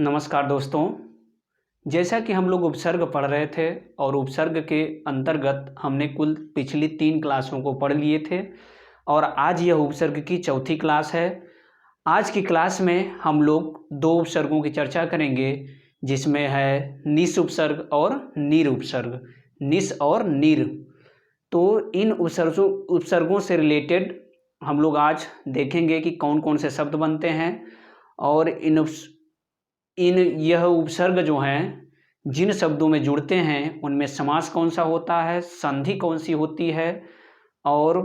नमस्कार दोस्तों। जैसा कि हम लोग उपसर्ग पढ़ रहे थे और उपसर्ग के अंतर्गत हमने कुल पिछली 3 क्लासों को पढ़ लिए थे और आज यह उपसर्ग की चौथी क्लास है। आज की क्लास में हम लोग 2 उपसर्गों की चर्चा करेंगे, जिसमें है निस उपसर्ग और नीर उपसर्ग। निस और नीर, तो इन उपसर्गों से रिलेटेड हम लोग आज देखेंगे कि कौन कौन से शब्द बनते हैं और यह उपसर्ग जो हैं जिन शब्दों में जुड़ते हैं उनमें समास कौन सा होता है, संधि कौन सी होती है और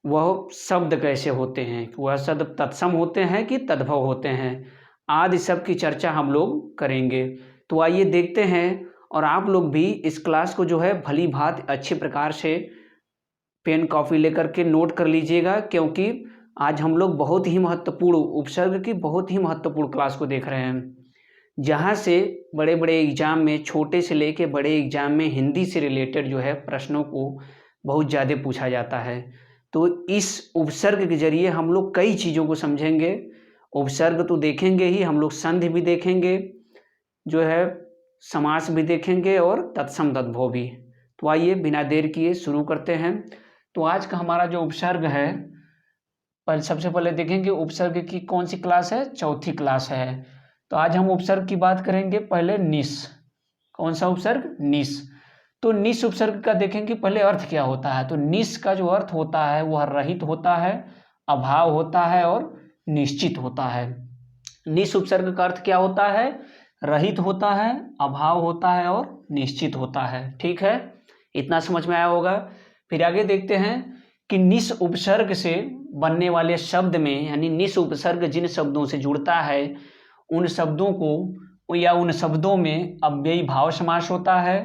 वह शब्द कैसे होते हैं, वह शब्द तत्सम होते हैं कि तद्भव होते हैं, आदि सब की चर्चा हम लोग करेंगे। तो आइए देखते हैं। और आप लोग भी इस क्लास को जो है भली भांति अच्छे प्रकार से पेन कॉपी लेकर के नोट कर लीजिएगा, क्योंकि आज हम लोग बहुत ही महत्वपूर्ण उपसर्ग की बहुत ही महत्वपूर्ण क्लास को देख रहे हैं, जहाँ से बड़े बड़े एग्जाम में, छोटे से लेके बड़े एग्जाम में हिंदी से रिलेटेड जो है प्रश्नों को बहुत ज़्यादा पूछा जाता है। तो इस उपसर्ग के जरिए हम लोग कई चीज़ों को समझेंगे। उपसर्ग तो देखेंगे ही, हम लोग संधि भी देखेंगे, जो है समास भी देखेंगे और तत्सम तद्भव भी। तो आइए बिना देर किए शुरू करते हैं। तो आज का हमारा जो उपसर्ग है, सबसे पहले देखेंगे उपसर्ग की कौन सी क्लास है, चौथी क्लास है। तो आज हम उपसर्ग की बात करेंगे पहले निस। कौन सा उपसर्ग? निस। तो निस उपसर्ग का देखेंगे पहले अर्थ क्या होता है। तो निस का जो अर्थ होता है वह रहित होता है, अभाव होता है और निश्चित होता है। निस उपसर्ग का अर्थ क्या होता है? रहित होता है, अभाव होता है और निश्चित होता है। ठीक है, इतना समझ में आया होगा। फिर आगे देखते हैं कि निस उपसर्ग से बनने वाले शब्द में, यानी निस उपसर्ग जिन शब्दों से जुड़ता है उन शब्दों को या उन शब्दों में अव्ययी भाव समास होता है।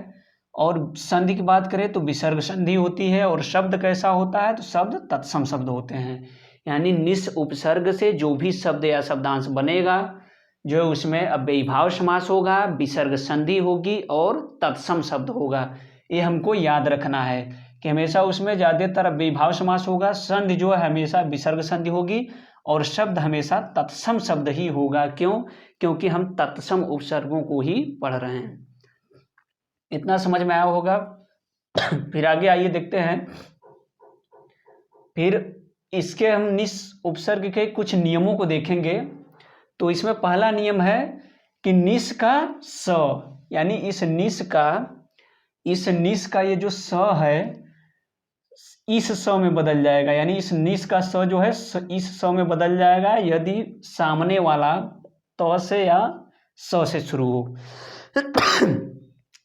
और संधि की बात करें तो विसर्ग संधि होती है। और शब्द कैसा होता है? तो शब्द तत्सम शब्द होते हैं। यानी निस उपसर्ग से जो भी शब्द या शब्दांश बनेगा, जो उसमें अव्ययी भाव समास होगा, विसर्ग संधि होगी और तत्सम शब्द होगा। ये हमको याद रखना है कि हमेशा उसमें ज़्यादातर अव्ययी भाव समास होगा, संधि जो है हमेशा विसर्ग संधि होगी और शब्द हमेशा तत्सम शब्द ही होगा। क्यों? क्योंकि हम तत्सम उपसर्गों को ही पढ़ रहे हैं। इतना समझ में आया होगा। फिर आगे आइए देखते हैं। फिर इसके हम निस उपसर्ग के कुछ नियमों को देखेंगे। तो इसमें पहला नियम है कि निस का स, यानी इस निस का ये जो स है इस स में बदल जाएगा। यानी इस निस का स जो है इस स में बदल जाएगा यदि सामने वाला त से या स से शुरू हो।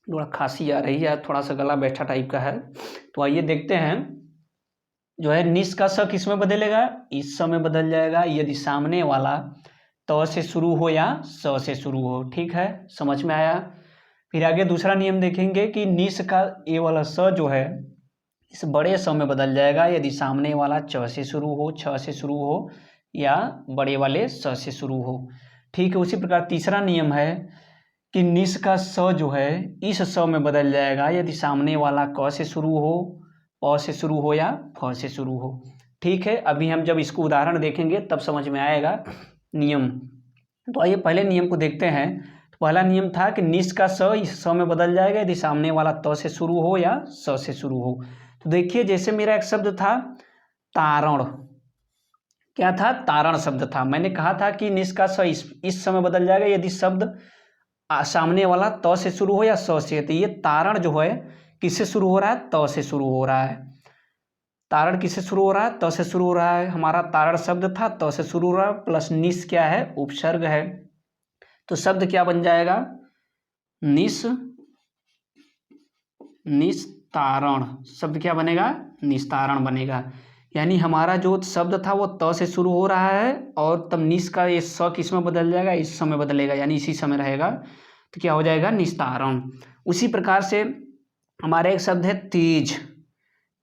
थोड़ा खांसी आ रही है, थोड़ा सा गला बैठा टाइप का है। तो आइए देखते हैं। जो है निस का स किस में बदलेगा? इस स में बदल जाएगा यदि सामने वाला त से शुरू हो या स से शुरू हो। ठीक है, समझ में आया। फिर आगे दूसरा नियम देखेंगे कि निस का ये वाला स जो है इस बड़े स में बदल जाएगा यदि सामने वाला च से शुरू हो, छ से शुरू हो या बड़े वाले स से शुरू हो। ठीक है, उसी प्रकार तीसरा नियम है कि निस का स जो है इस स में बदल जाएगा यदि सामने वाला क से शुरू हो, प से शुरू हो या फ से शुरू हो। ठीक है, अभी हम जब इसको उदाहरण देखेंगे तब समझ में आएगा नियम। तो आइए पहले नियम को देखते हैं। तो पहला नियम था कि निस का स इस स में बदल जाएगा यदि सामने वाला त से शुरू हो या स से शुरू हो। तो देखिए, जैसे मेरा एक शब्द था तारण। क्या था? तारण शब्द था। मैंने कहा था कि निस का स इस समय बदल जाएगा यदि शब्द सामने वाला त से शुरू हो या स से। तो ये तारण जो है किससे शुरू हो रहा है? त से शुरू हो रहा है। तारण किससे शुरू हो रहा है? त से शुरू हो रहा है। हमारा तारण शब्द था, त से शुरू हो रहा है, प्लस निस क्या है? उपसर्ग है। तो शब्द क्या बन जाएगा? निस्तारण। शब्द क्या बनेगा? निस्तारण बनेगा। यानी हमारा जो शब्द था वो त से शुरू हो रहा है और तब निस का ये स किस में बदल जाएगा? इस समय बदलेगा, यानी इसी समय रहेगा। तो क्या हो जाएगा? निस्तारण। उसी प्रकार से हमारा एक शब्द है तेज।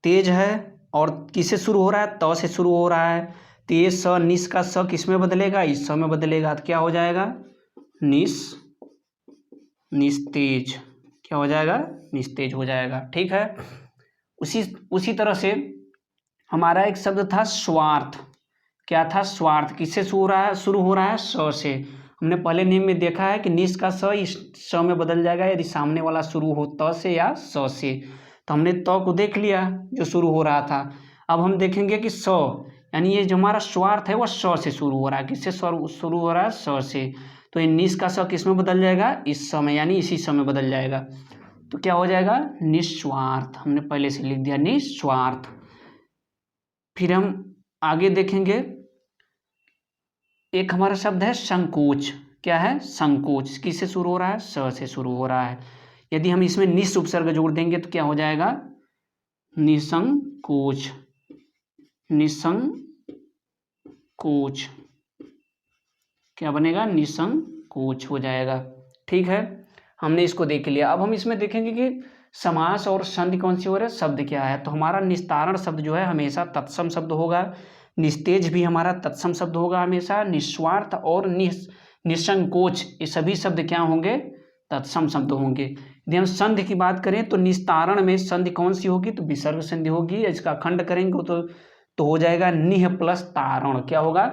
तेज है और किससे शुरू हो रहा है? त से शुरू हो रहा है। तो ये स, निस का स किस में बदलेगा? इस समय बदलेगा। तो क्या हो जाएगा? निस्तेज। क्या हो जाएगा? निस्तेज हो जाएगा। ठीक है, उसी तरह से हमारा एक शब्द था स्वार्थ। क्या था? स्वार्थ। किससे शुरू हो रहा है? स से। हमने पहले नियम में देखा है कि निस का स इस स में बदल जाएगा यदि सामने वाला शुरू हो त से या स से। तो हमने त को देख लिया जो शुरू हो रहा था। अब हम देखेंगे कि स, यानी ये जो हमारा स्वार्थ है वह स से शुरू हो रहा है। किससे शुरू हो रहा है? स से। तो ये निस का स किस में बदल जाएगा? इस स में, यानी इसी स में बदल जाएगा। तो क्या हो जाएगा? निस्वार्थ। हमने पहले से लिख दिया निस्वार्थ। फिर हम आगे देखेंगे, एक हमारा शब्द है संकोच। क्या है? संकोच। किससे शुरू हो रहा है? स से शुरू हो रहा है। यदि हम इसमें निस उपसर्ग जोड़ देंगे तो क्या हो जाएगा? निसंकोच। निसंकोच क्या बनेगा? निसंकोच हो जाएगा। ठीक है, हमने इसको देख लिया। अब हम इसमें देखेंगे कि समास और संधि कौन सी हो रहा है, शब्द क्या है। तो हमारा निस्तारण शब्द जो है हमेशा तत्सम शब्द होगा। निस्तेज भी हमारा तत्सम शब्द होगा हमेशा। निस्वार्थ और निसंकोच ये सभी शब्द क्या होंगे? तत्सम शब्द होंगे। यदि हम संधि की बात करें तो निस्तारण में संधि कौन सी होगी? तो विसर्ग संधि होगी। इसका खंड करेंगे तो हो जाएगा निह प्लस तारण। क्या होगा?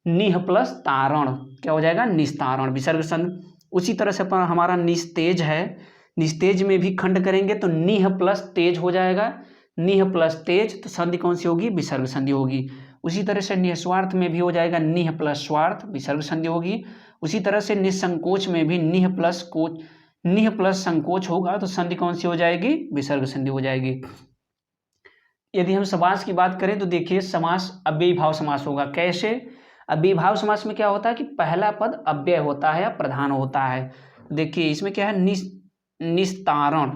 निह प्लस तारण। क्या हो जाएगा? निस्तारण, विसर्ग संधि। उसी तरह से हमारा निस्तेज है, निस्तेज में भी खंड करेंगे तो निह प्लस तेज हो जाएगा। निह प्लस तेज, तो संधि कौन सी होगी? विसर्ग संधि होगी। उसी तरह से निस्वार्थ में भी हो जाएगा निह प्लस स्वार्थ, विसर्ग संधि होगी। उसी तरह से निसंकोच में भी निह प्लस संकोच होगा तो संधि कौन सी हो जाएगी? विसर्ग संधि हो जाएगी। यदि हम समास की बात करें तो देखिए, समास अव्ययी भाव समास होगा। कैसे? अव्ययी भाव समास में क्या होता है कि पहला पद अव्यय होता है या प्रधान होता है। देखिए इसमें क्या है? निस्तारण।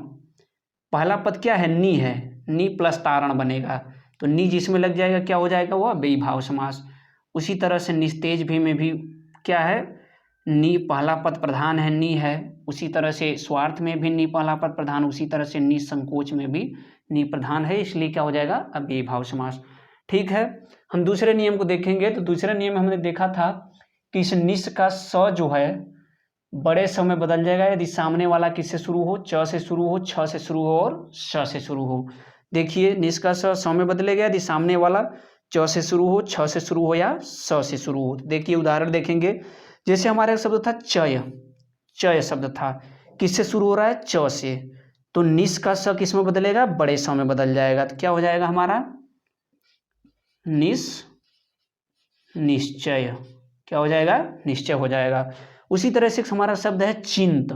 पहला पद क्या है? नी है, नी प्लस तारण बनेगा, तो नी जिसमें लग जाएगा क्या हो जाएगा? वो अव्ययी भाव समास। उसी तरह से निस्तेज भी में भी क्या है? नी पहला पद प्रधान है, नी है। उसी तरह से स्वार्थ में भी नी पहला पद प्रधान, उसी तरह से निसंकोच में भी नी प्रधान है, इसलिए क्या हो जाएगा? अव्ययी भाव समास। ठीक है, हम दूसरे नियम को देखेंगे। तो दूसरे नियम में हमने देखा था कि इस निस का स जो है बड़े स में बदल जाएगा यदि सामने वाला किससे शुरू हो? च से शुरू हो, छ से शुरू हो और श से शुरू हो। देखिए निस का स में बदलेगा यदि सामने वाला च से शुरू हो, छ से शुरू हो या स से शुरू हो। देखिए उदाहरण देखेंगे, जैसे हमारा एक शब्द था चय। चय शब्द था, किससे शुरू हो रहा है? च से। तो निस का स किस में बदलेगा? बड़े स में बदल जाएगा। तो क्या हो जाएगा हमारा? निश्चय। क्या हो जाएगा? निश्चय हो जाएगा। उसी तरह से हमारा शब्द है चिंत।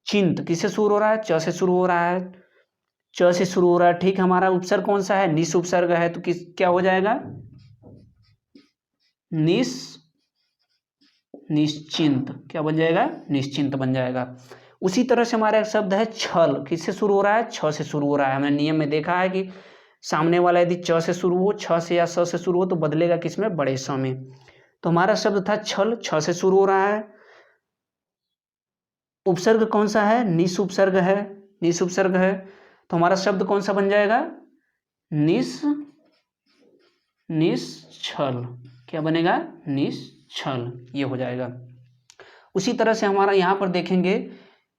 चिंत किससे शुरू हो रहा है? च से शुरू हो रहा है, च से शुरू हो रहा है। ठीक, हमारा उपसर्ग कौन सा है? निस उपसर्ग है, तो क्या हो जाएगा? निश्चिंत। क्या बन जाएगा? निश्चिंत बन जाएगा। उसी तरह से हमारा एक शब्द है छल। किससे शुरू हो रहा है? छ से शुरू हो रहा है। हमने नियम में देखा है कि सामने वाला यदि च से शुरू हो, छ से या स से शुरू हो तो बदलेगा किसमें? बड़े स में। तो हमारा शब्द था छल, छ से शुरू हो रहा है। उपसर्ग कौन सा है? निस उपसर्ग है, निस उपसर्ग है। तो हमारा शब्द कौन सा बन जाएगा? निश्छल। क्या बनेगा? निश्छल, ये हो जाएगा। उसी तरह से हमारा यहाँ पर देखेंगे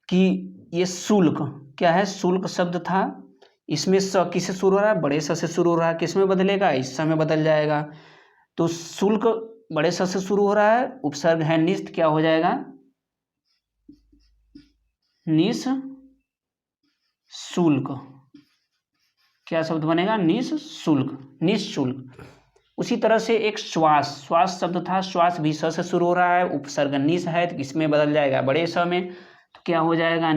कि ये शुल्क क्या है? शुल्क शब्द था, इसमें स किससे शुरू हो रहा है? बड़े स से शुरू हो रहा है। किसमें बदलेगा? इस समय बदल जाएगा। तो शुल्क बड़े स से शुरू हो रहा है, उपसर्ग है निस्त। क्या हो जाएगा? निःशुल्क। क्या शब्द बनेगा? निःशुल्क, निःशुल्क। उसी तरह से एक श्वास, श्वास शब्द था, श्वास भी स से शुरू हो रहा है, उपसर्ग निस है, तो इसमें बदल जाएगा बड़े स में। तो क्या हो जाएगा?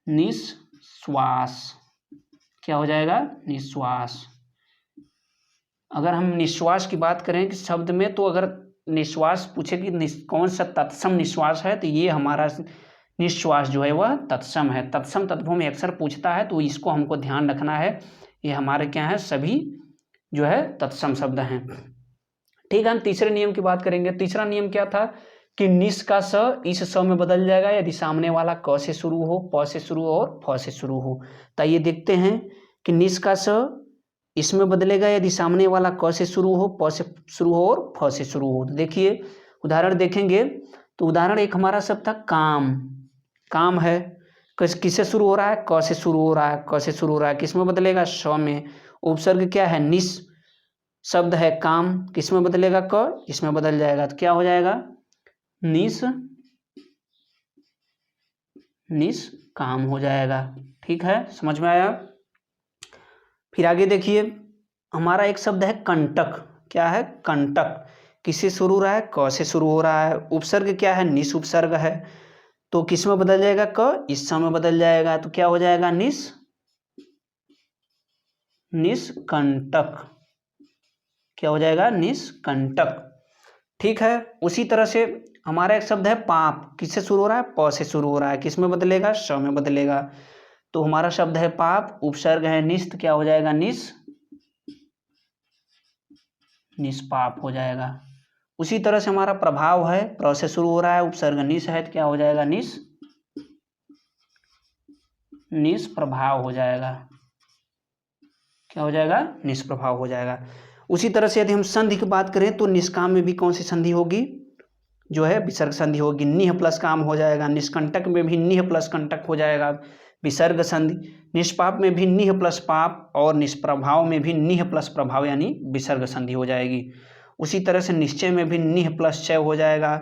निश्वास। क्या हो जाएगा? निश्वास। अगर हम निश्वास की बात करें कि शब्द में, तो अगर निश्वास पूछे कि कौन सा तत्सम निश्वास है, तो ये हमारा निश्वास जो है वह तत्सम है। तत्सम तत्भव में अक्सर पूछता है, तो इसको हमको ध्यान रखना है। ये हमारे क्या है? सभी जो है तत्सम शब्द हैं। ठीक है, हम तीसरे नियम की बात करेंगे। तीसरा नियम क्या था कि निस का स इस स में बदल जाएगा यदि सामने वाला क से शुरू हो, प से शुरू हो और फ से शुरू हो। तो ये देखते हैं कि निस का स इसमें बदलेगा यदि सामने वाला क से शुरू हो, प से शुरू हो और फ से शुरू हो। तो देखिए उदाहरण देखेंगे, तो उदाहरण एक हमारा शब्द था काम। काम है, किससे शुरू हो रहा है? क से शुरू हो रहा है, क से शुरू हो रहा है। किस में बदलेगा? स में। उपसर्ग क्या है? निस। शब्द है काम, किस में बदलेगा क, इसमें बदल जाएगा तो क्या हो जाएगा निष्काम हो जाएगा। ठीक है, समझ में आया। फिर आगे देखिए, हमारा एक शब्द है कंटक। क्या है? कंटक। किससे शुरू हो रहा है? क से शुरू हो रहा है। उपसर्ग क्या है? निस उपसर्ग है। तो किस में बदल जाएगा क, इस में बदल जाएगा तो क्या हो जाएगा निष्कंटक। क्या हो जाएगा? निष्कंटक। ठीक है, उसी तरह से हमारा एक शब्द है पाप। किससे शुरू हो रहा है? प से शुरू हो रहा है। किस में बदलेगा? स में बदलेगा। तो हमारा शब्द है पाप, उपसर्ग है निस, तो क्या हो जाएगा निष्पाप हो जाएगा। उसी तरह से हमारा प्रभाव है, प्र से शुरू हो रहा है, उपसर्ग निस है, तो क्या हो जाएगा निष्प्रभाव हो जाएगा। क्या हो जाएगा? निष्प्रभाव हो जाएगा। उसी तरह से यदि हम संधि की बात करें तो निष्काम में भी कौन सी संधि होगी? जो है विसर्ग संधि होगी। निह प्लस काम हो जाएगा। निष्कंटक में भी निह प्लस कंटक हो जाएगा, विसर्ग संधि। निष्पाप में भी निह प्लस पाप, और निष्प्रभाव में भी निह प्लस प्रभाव यानी विसर्ग संधि हो जाएगी। उसी तरह से निश्चय में भी निह प्लस चय हो जाएगा।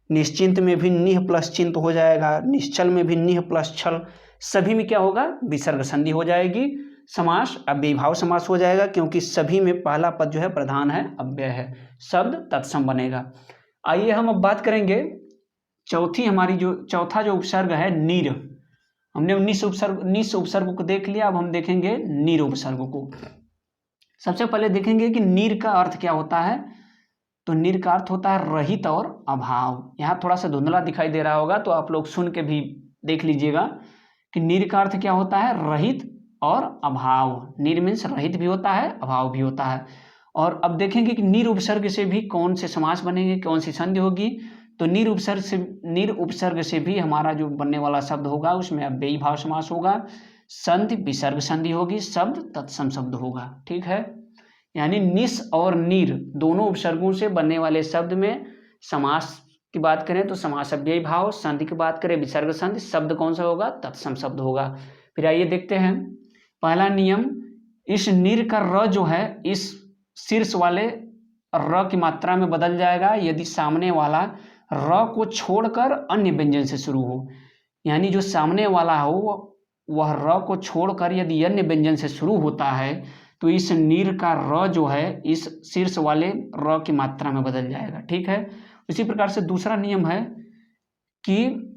निश्चिंत में भी निह प्लस चिंत हो जाएगा। निश्चल में भी निह प्लस छल। सभी में क्या होगा? विसर्ग संधि हो जाएगी। समास अव्ययीभाव समास हो जाएगा, क्योंकि सभी में पहला पद जो है प्रधान है, अव्यय है, शब्द तत्सम बनेगा। आइए हम अब बात करेंगे चौथा जो उपसर्ग है नीर। हमने 19 उपसर्ग को देख लिया, अब हम देखेंगे नीर उपसर्ग को। सबसे पहले देखेंगे कि नीर का अर्थ क्या होता है। तो नीर का अर्थ होता है रहित और अभाव। यहाँ थोड़ा सा धुंधला दिखाई दे रहा होगा, तो आप लोग सुन के भी देख लीजिएगा कि नीर का अर्थ क्या होता है, रहित और अभाव। नीर मीन्स रहित भी होता है, अभाव भी होता है। और अब देखेंगे कि नीर उपसर्ग से भी कौन से समास बनेंगे, कौन सी संधि होगी। तो नीर उपसर्ग से भी हमारा जो बनने वाला शब्द होगा उसमें अव्ययी भाव समास होगा, संधि विसर्ग संधि होगी, शब्द तत्सम शब्द होगा। ठीक है, यानी निस और नीर दोनों उपसर्गों से बनने वाले शब्द में समास की बात करें तो समास अव्ययी भाव, संधि की बात करें विसर्ग संधि, शब्द कौन सा होगा? तत्सम शब्द होगा। फिर आइए देखते हैं पहला नियम। इस नीर का र जो है इस शीर्ष वाले र की मात्रा में बदल जाएगा यदि सामने वाला र को छोड़कर अन्य व्यंजन से शुरू हो। यानी जो सामने वाला हो वह र को छोड़कर यदि अन्य व्यंजन से शुरू होता है तो इस नीर का र जो है इस शीर्ष वाले र की मात्रा में बदल जाएगा। ठीक है, इसी प्रकार से दूसरा नियम है कि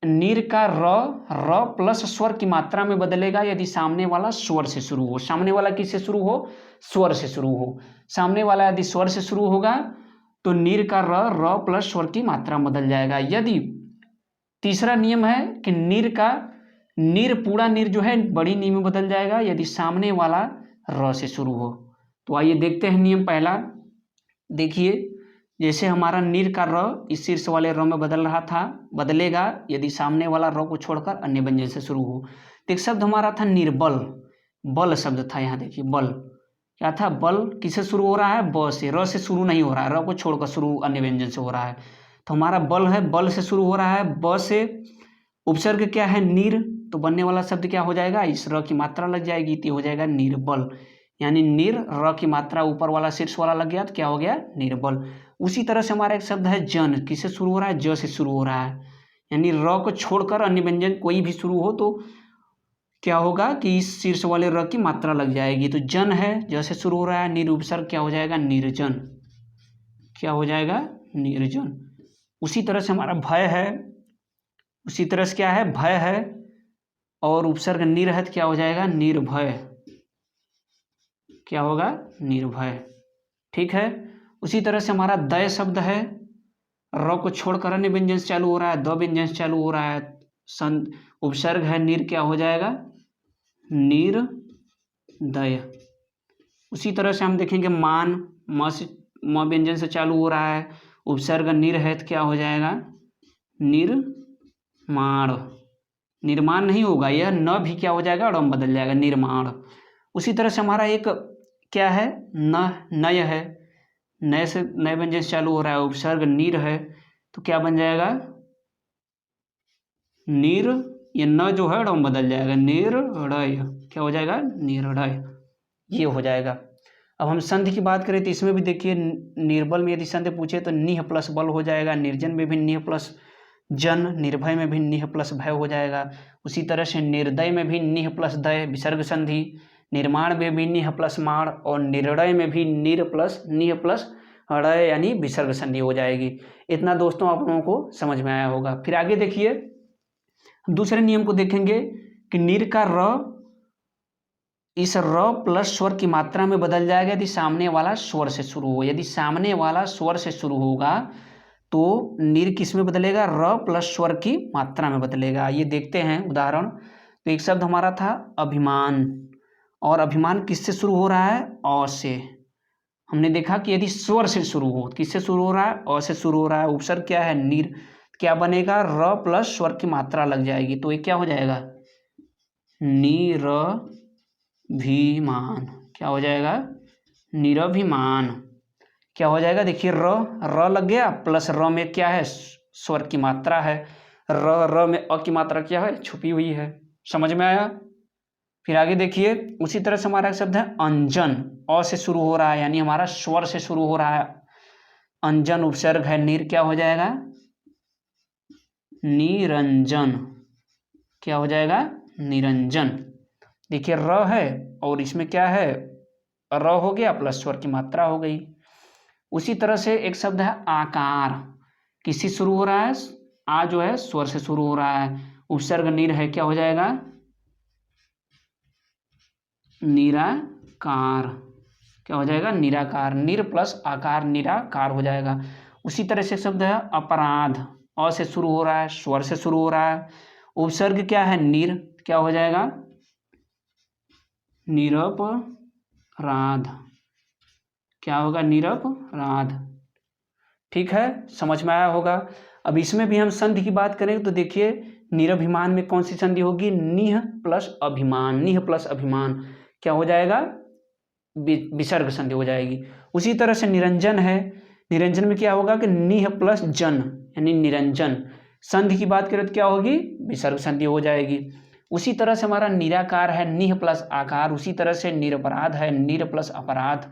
नीर का र प्लस स्वर की मात्रा में बदलेगा यदि सामने वाला स्वर से शुरू हो। सामने वाला किससे शुरू हो? स्वर से शुरू हो। सामने वाला यदि स्वर से शुरू होगा तो नीर का र प्लस स्वर की मात्रा में बदल जाएगा। यदि तीसरा नियम है कि नीर पूरा नीर जो है बड़ी नी में बदल जाएगा यदि सामने वाला र से शुरू हो। तो आइए देखते हैं नियम पहला। देखिए, जैसे हमारा नीर का र इस शीर्ष वाले र में बदल रहा था, बदलेगा यदि सामने वाला र को छोड़कर अन्य व्यंजन से शुरू हो। तो एक शब्द हमारा था निर्बल, बल शब्द था। यहाँ देखिए बल क्या था? बल किससे शुरू हो रहा है? ब से, र से शुरू नहीं हो रहा है, र को छोड़कर शुरू अन्य व्यंजन से हो रहा है। तो हमारा बल है, बल से शुरू हो रहा है, ब से। उपसर्ग क्या है? नीर। तो बनने वाला शब्द क्या हो जाएगा? इस र की मात्रा लग जाएगी तो हो जाएगा निर्बल। यानी नीर, र की मात्रा ऊपर वाला शीर्ष वाला लग गया तो क्या हो गया? निर्बल। उसी तरह से हमारा एक शब्द है जन। किससे शुरू हो रहा है? ज से शुरू हो रहा है। यानी र को छोड़कर अन्य व्यंजन कोई भी शुरू हो तो क्या होगा कि इस शीर्ष वाले र की मात्रा लग जाएगी। तो जन है, ज से शुरू हो रहा है, नीर उपसर्ग क्या हो जाएगा? निर्जन। क्या हो जाएगा? निर्जन। उसी तरह से हमारा भय है, उसी तरह से क्या है? भय है और उपसर्ग नीर है तो क्या हो जाएगा? निर्भय। क्या होगा? निर्भय। ठीक है, उसी तरह से हमारा दय शब्द है, र को छोड़कर अन्य व्यंजन से चालू हो रहा है, द व्यंजन से चालू हो रहा है, उपसर्ग है नीर, क्या हो जाएगा? निर्दय। उसी तरह से हम देखेंगे मान, म व्यंजन से चालू हो रहा है, उपसर्ग नीर है तो क्या हो जाएगा? निर्माण। निर्माण नहीं होगा, यह न भी क्या हो जाएगा? ड़म बदल जाएगा, निर्माण। उसी तरह से हमारा एक क्या है? नय है, नय से नए व्यंजन से चालू हो रहा है, उपसर्ग नीर है तो क्या बन जाएगा? नीर। ये न जो है ड़म बदल जाएगा, निर्णय। क्या हो जाएगा? निर्णय, ये हो जाएगा। अब हम संधि की बात करें तो इसमें भी देखिए, निर्बल में यदि संधि पूछे तो निह प्लस बल हो जाएगा, निर्जन में भी निह प्लस जन, निर्भय में भी निह प्लस भय हो जाएगा। उसी तरह से निर्दय में भी निह प्लस दय विसर्ग संधि, निर्माण में भी निह प्लस माण, और निर्णय में भी निह प्लस ड़य यानी विसर्ग संधि हो जाएगी। इतना दोस्तों आप लोगों को समझ में आया होगा। फिर आगे देखिए, दूसरे नियम को देखेंगे कि निर का र इस र प्लस स्वर की मात्रा में बदल जाएगा यदि सामने वाला स्वर से शुरू हो। यदि सामने वाला स्वर से शुरू होगा तो निर किस में बदलेगा, र प्लस स्वर की मात्रा में बदलेगा। ये देखते हैं उदाहरण। तो एक शब्द हमारा था अभिमान, और अभिमान किससे शुरू हो रहा है, अ से। हमने देखा कि यदि स्वर से शुरू हो, किससे शुरू हो रहा है, अ से शुरू हो रहा है, उपसर्ग क्या है, निर, क्या बनेगा, र प्लस स्वर की मात्रा लग जाएगी, तो ये क्या हो जाएगा, निरभिमान। क्या हो जाएगा, निरभिमान। क्या हो जाएगा, देखिए र लग गया, प्लस र में क्या है, स्वर की मात्रा है, र में अ की मात्रा क्या है, छुपी हुई है। समझ में आया। फिर आगे देखिए, उसी तरह से हमारा शब्द है अंजन, अ से शुरू हो रहा है यानी हमारा स्वर से शुरू हो रहा है, अंजन उपसर्ग है निर, क्या हो जाएगा, निरंजन। क्या हो जाएगा, निरंजन। देखिए र है और इसमें क्या है, र हो गया प्लस स्वर की मात्रा हो गई। उसी तरह से एक शब्द है आकार, किससे शुरू हो रहा है, आ जो है स्वर से शुरू हो रहा है, उपसर्ग निर है, क्या हो जाएगा, निराकार। क्या हो जाएगा, निराकार। निर प्लस आकार निराकार हो जाएगा। उसी तरह से शब्द है अपराध, अ से शुरू हो रहा है, स्वर से शुरू हो रहा है, उपसर्ग क्या है, निर, क्या हो जाएगा, निरपराध। क्या होगा, निरपराध। ठीक है, समझ में आया होगा। अब इसमें भी हम संधि की बात करें तो देखिए, निरभिमान में कौन सी संधि होगी, निह प्लस अभिमान, निह प्लस अभिमान, क्या हो जाएगा, विसर्ग संधि हो जाएगी। उसी तरह से निरंजन है, निरंजन में क्या होगा कि निह प्लस जन यानी निरंजन, संधि की बात करें तो क्या होगी, विसर्ग संधि हो जाएगी। उसी तरह से हमारा निराकार है, निह प्लस आकार। उसी तरह से निरपराध है, निर प्लस अपराध,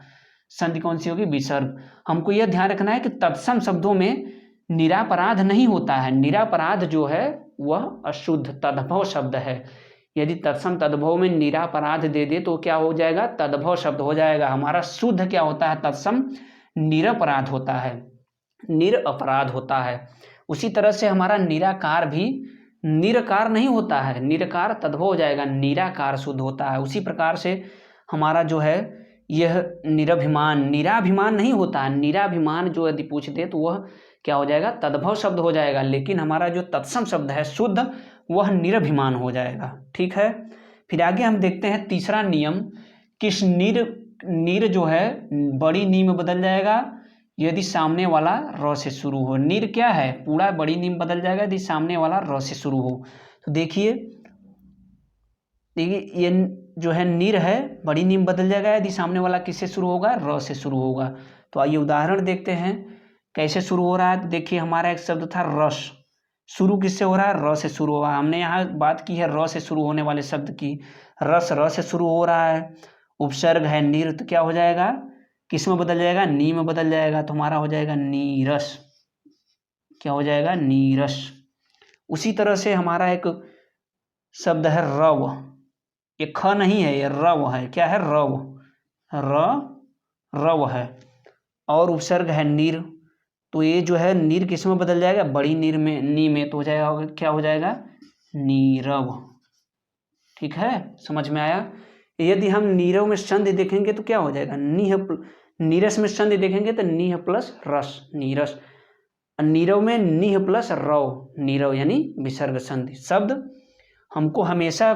संधि कौन सी होगी, विसर्ग। हमको यह ध्यान रखना है कि तत्सम शब्दों में निरापराध नहीं होता है, निरापराध जो है वह अशुद्ध तद्भव शब्द है। यदि तत्सम तद्भव में निरापराध दे दे तो क्या हो जाएगा, तद्भव शब्द हो जाएगा। हमारा शुद्ध क्या होता है, तत्सम निरपराध होता है, निरपराध होता है। उसी तरह से हमारा निराकार भी निरकार नहीं होता है, निरकार तद्भव हो जाएगा, निराकार शुद्ध होता है। उसी प्रकार से हमारा जो है यह निरभिमान, निराभिमान नहीं होता है, निराभिमान जो यदि पूछ दे तो वह क्या हो जाएगा, तद्भव शब्द हो जाएगा। लेकिन हमारा जो तत्सम शब्द है शुद्ध, वह निरभिमान हो जाएगा। ठीक है, फिर आगे हम देखते हैं तीसरा नियम, किस निर जो है बड़ी नी में बदल जाएगा यदि सामने वाला र से शुरू हो। निर क्या है, पूरा बड़ी नी में बदल जाएगा यदि सामने वाला र से शुरू हो। तो देखिए ये जो है निर है बड़ी नी में बदल जाएगा यदि सामने वाला किससे शुरू होगा, र से शुरू होगा। तो आइए उदाहरण देखते हैं कैसे शुरू हो रहा है। तो देखिए हमारा एक शब्द था रस, शुरू किससे हो रहा है, र से शुरू हुआ। हमने यहाँ बात की है र से शुरू होने वाले शब्द की, रस र से शुरू हो रहा है, उपसर्ग है निर, तो क्या हो जाएगा, किस में बदल जाएगा, नी में बदल जाएगा, तो हमारा हो जाएगा नीरस। क्या हो जाएगा, नीरस। उसी तरह से हमारा एक शब्द है रव, ये ख नहीं है, ये रव है। क्या है, रव, रव है, और उपसर्ग है नीर, तो ये जो है नीर किस में बदल जाएगा, बड़ी नीर में, नी में, तो हो जाएगा, क्या हो जाएगा, नीरव। ठीक है, समझ में आया। यदि हम नीरव में संधि देखेंगे तो क्या हो जाएगा, नीरस में संधि देखेंगे तो नीह प्लस रस, नीरस। नीरव में नीह प्लस रव, नीरव यानी विसर्ग संधि। शब्द हमको हमेशा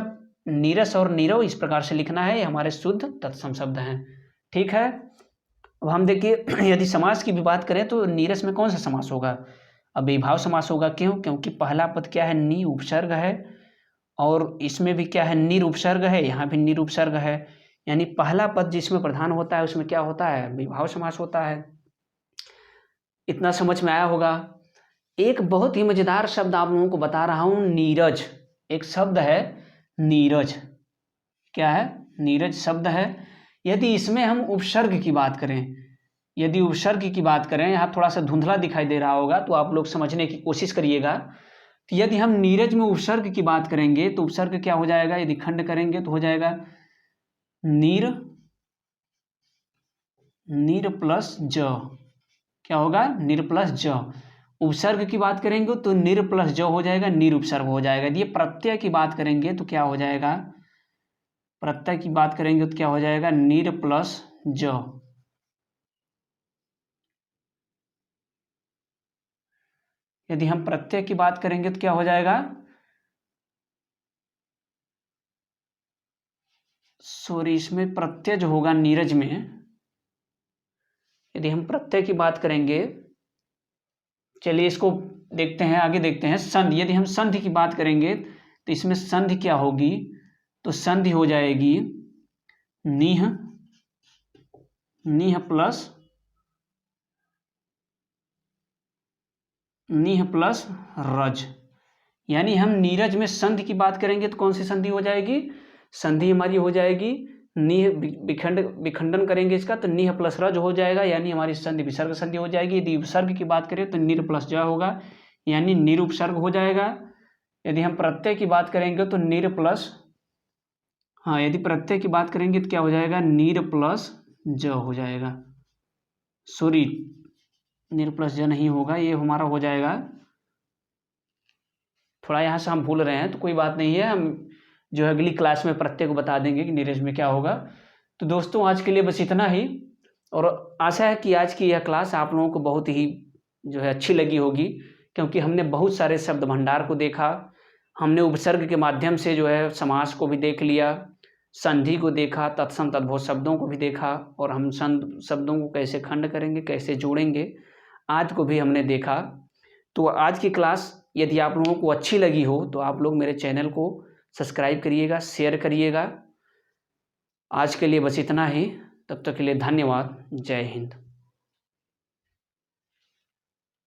नीरस और नीरव इस प्रकार से लिखना है, ये हमारे शुद्ध तत्सम शब्द हैं। ठीक है, अब हम देखिए यदि समास की भी बात करें तो नीरस में कौन सा समास होगा, अब विभाव समास होगा। क्यों, क्योंकि पहला पद क्या है, नी उपसर्ग है, और इसमें भी क्या है, निर उपसर्ग है, यहाँ भी निर उपसर्ग है, यानी पहला पद जिसमें प्रधान होता है उसमें क्या होता है, विभाव समास होता है। इतना समझ में आया होगा। एक बहुत ही मजेदार शब्द आप लोगों को बता रहा हूं, नीरज। एक शब्द है नीरज, क्या है, नीरज शब्द है। यदि इसमें हम उपसर्ग की बात करें, यदि उपसर्ग की बात करें, यहाँ थोड़ा सा धुंधला दिखाई दे रहा होगा तो आप लोग समझने की कोशिश करिएगा। तो यदि हम नीरज में उपसर्ग की बात करेंगे तो उपसर्ग क्या हो जाएगा, यदि खंड करेंगे तो हो जाएगा नीर, नीर प्लस ज, क्या होगा, नीर प्लस ज। उपसर्ग की बात करेंगे तो निर प्लस ज हो जाएगा, निर उपसर्ग हो जाएगा। यदि प्रत्यय की बात करेंगे तो क्या हो जाएगा, प्रत्यय की बात करेंगे तो क्या हो जाएगा, निर प्लस ज। यदि हम प्रत्यय की बात करेंगे तो क्या हो जाएगा, सॉरी इसमें प्रत्यय जो होगा नीरज में, यदि हम प्रत्यय की बात करेंगे, चलिए इसको देखते हैं, आगे देखते हैं। संधि, यदि हम संधि की बात करेंगे तो इसमें संधि क्या होगी, तो संधि हो जाएगी नीह, नीह प्लस, नीह प्लस रज। यानी हम नीरज में संधि की बात करेंगे तो कौन सी संधि हो जाएगी, संधि हमारी हो जाएगी नीह, विखंडन करेंगे इसका तो नीह प्लस रज हो जाएगा, यानी हमारी संधि विसर्ग संधि हो जाएगी। यदि उपसर्ग की बात करें तो निर प्लस ज होगा, यानी निरुपसर्ग हो जाएगा। यदि हम प्रत्यय की बात करेंगे तो निर प्लस, हाँ यदि प्रत्यय की बात करेंगे तो क्या हो जाएगा, नीर प्लस ज हो जाएगा। सॉरी निर प्लस ज नहीं होगा, ये हमारा हो जाएगा, थोड़ा यहाँ से हम भूल रहे हैं तो कोई बात नहीं है, हम जो है अगली क्लास में प्रत्यय को बता देंगे कि नीरज में क्या होगा। तो दोस्तों आज के लिए बस इतना ही, और आशा है कि आज की यह क्लास आप लोगों को बहुत ही जो है अच्छी लगी होगी, क्योंकि हमने बहुत सारे शब्द भंडार को देखा, हमने उपसर्ग के माध्यम से जो है समास को भी देख लिया, संधि को देखा, तत्सम तद्भव शब्दों को भी देखा, और हम शब्दों को कैसे खंड करेंगे, कैसे जोड़ेंगे, आज को भी हमने देखा। तो आज की क्लास यदि आप लोगों को अच्छी लगी हो तो आप लोग मेरे चैनल को सब्सक्राइब करिएगा, शेयर करिएगा। आज के लिए बस इतना ही, तब तक के लिए धन्यवाद, जय हिंद।